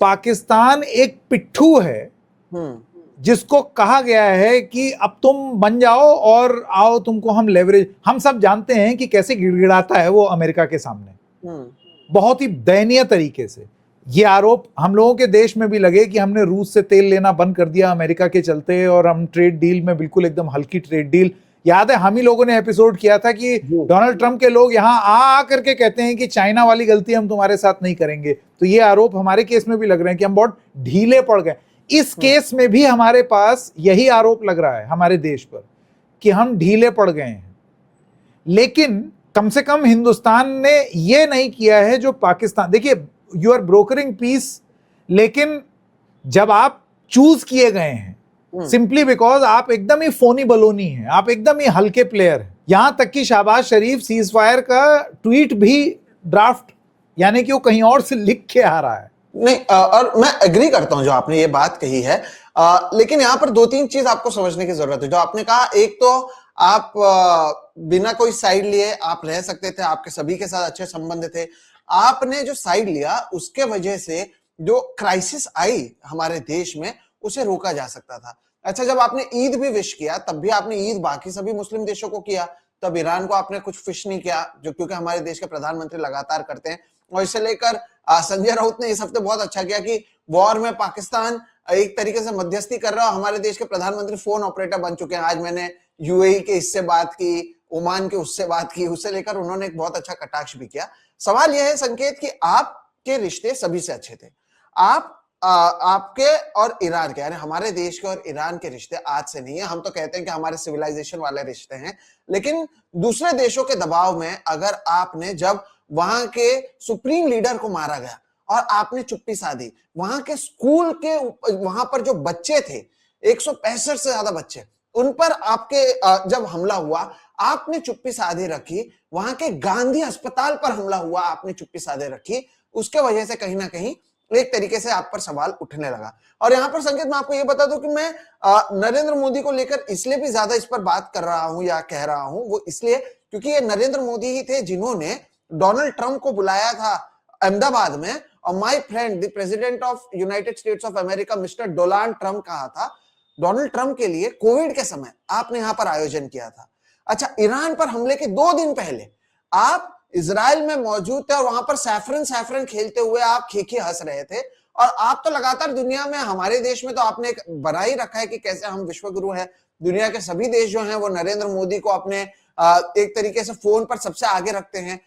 पाकिस्तान एक पिट्ठू है जिसको कहा गया है कि अब तुम बन जाओ और आओ तुमको हम लेवरेज। हम सब जानते हैं कि कैसे गिड़गिड़ाता है वो अमेरिका के सामने, बहुत ही दयनीय तरीके से। ये आरोप हम लोगों के देश में भी लगे कि हमने रूस से तेल लेना बंद कर दिया अमेरिका के चलते, और हम ट्रेड डील में बिल्कुल एकदम हल्की ट्रेड डील। याद है हम ही लोगों ने एपिसोड किया था कि डोनाल्ड ट्रंप के लोग यहां आ करके कहते हैं कि चाइना वाली गलती हम तुम्हारे साथ नहीं करेंगे। तो ये आरोप हमारे केस में भी लग रहे हैं कि हम बहुत ढीले पड़ गए। इस केस में भी हमारे पास यही आरोप लग रहा है हमारे देश पर कि हम ढीले पड़ गए हैं। लेकिन कम से कम हिंदुस्तान ने यह नहीं किया है जो पाकिस्तान। देखिए, यू आर ब्रोकरिंग पीस, लेकिन जब आप चूज किए गए हैं सिंपली बिकॉज आप एकदम ही फोनी बलोनी हैं, आप एकदम ही हल्के प्लेयर हैं। यहां तक कि शहबाज शरीफ सीज फायर का ट्वीट भी ड्राफ्ट, यानी कि वो कहीं और से लिख के आ रहा है। नहीं, और मैं एग्री करता हूं जो आपने ये बात कही है, लेकिन यहां पर दो तीन चीज आपको समझने की जरूरत है। जो आपने कहा, एक तो आप बिना कोई साइड लिए आप रह सकते थे, आपके सभी के साथ अच्छे संबंध थे। आपने जो साइड लिया उसके वजह से जो क्राइसिस आई हमारे देश में उसे रोका जा सकता था। अच्छा, जब आपने ईद भी विश किया तब भी आपने ईद बाकी सभी मुस्लिम देशों को किया, तब ईरान को आपने कुछ विश नहीं किया, जो क्योंकि हमारे देश के प्रधानमंत्री लगातार करते हैं। और इसे लेकर संजय राउत ने इस हफ्ते बहुत अच्छा किया कि वॉर में पाकिस्तान एक तरीके से मध्यस्थी कर रहा है। हमारे देश के प्रधानमंत्री फोन ऑपरेटर बन चुके हैं। आज मैंने यूएई के इससे बात की, ओमान के उससे बात की, उससे लेकर उन्होंने एक बहुत अच्छा कटाक्ष भी किया। सवाल यह है संकेत कि आपके रिश्ते सभी से अच्छे थे। आपके और ईरान के, यानी हमारे देश के और ईरान के रिश्ते आज से नहीं है। हम तो कहते हैं कि हमारे सिविलाइजेशन वाले रिश्ते हैं, लेकिन दूसरे देशों के दबाव में अगर आपने, जब वहां के सुप्रीम लीडर को मारा गया और आपने चुप्पी साधी, वहां के स्कूल के वहां पर जो बच्चे थे 165 से ज्यादा बच्चे, उन पर आपके जब हमला हुआ आपने चुप्पी साधे रखी, वहां के गांधी अस्पताल पर हमला हुआ आपने चुप्पी साधे रखी, उसके वजह से कहीं ना कहीं एक तरीके से आप पर सवाल उठने लगा। और यहां पर संकेत मैं आपको यह बता दूं कि मैं नरेंद्र मोदी को लेकर इसलिए भी ज्यादा इस पर बात कर रहा हूं या कह रहा हूं, वो इसलिए क्योंकि ये नरेंद्र मोदी ही थे जिन्होंने डोनाल्ड ट्रंप को बुलाया था अहमदाबाद में, और my friend the president of United states of America mister Donald Trump कहा था। डोनाल्ड ट्रंप के लिए कोविड के समय आपने यहां पर आयोजन किया था। अच्छा, ईरान पर हमले के 2 दिन पहले आप इजराइल में मौजूद थे और वहां पर सैफरन खेलते हुए आप खीखी हंस रहे थे। और आप तो लगातार दुनिया में, हमारे देश में तो आपने एक बना ही रखा है कि कैसे हम विश्वगुरु हैं। दुनिया के सभी देश जो हैं वो नरेंद्र मोदी को अपने एक तरीके से फोन पर सबसे आगे रखते हैं।